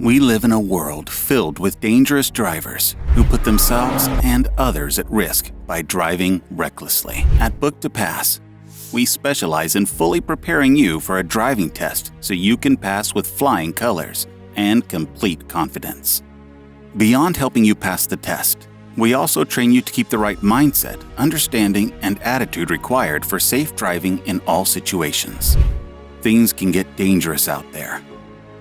We live in a world filled with dangerous drivers who put themselves and others at risk by driving recklessly. At Book2Pass, we specialize in fully preparing you for a driving test so you can pass with flying colors and complete confidence. Beyond helping you pass the test, we also train you to keep the right mindset, understanding, and attitude required for safe driving in all situations. Things can get dangerous out there.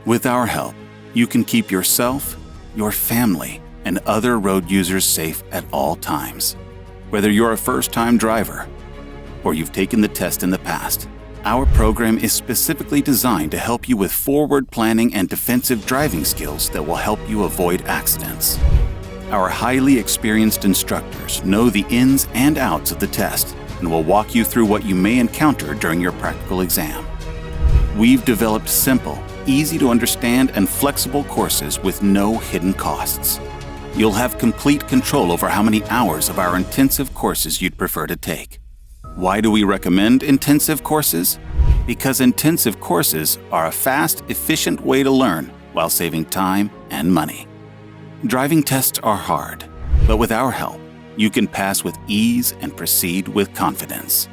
With our help, you can keep yourself, your family, and other road users safe at all times. Whether you're a first-time driver or you've taken the test in the past, our program is specifically designed to help you with forward planning and defensive driving skills that will help you avoid accidents. Our highly experienced instructors know the ins and outs of the test and will walk you through what you may encounter during your practical exam. We've developed simple, easy to understand, and flexible courses with no hidden costs. You'll have complete control over how many hours of our intensive courses you'd prefer to take. Why do we recommend intensive courses? Because intensive courses are a fast, efficient way to learn while saving time and money. Driving tests are hard, but with our help, you can pass with ease and proceed with confidence.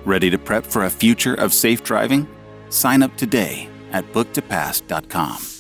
Ready to prep for a future of safe driving? Sign up today at book2pass.com.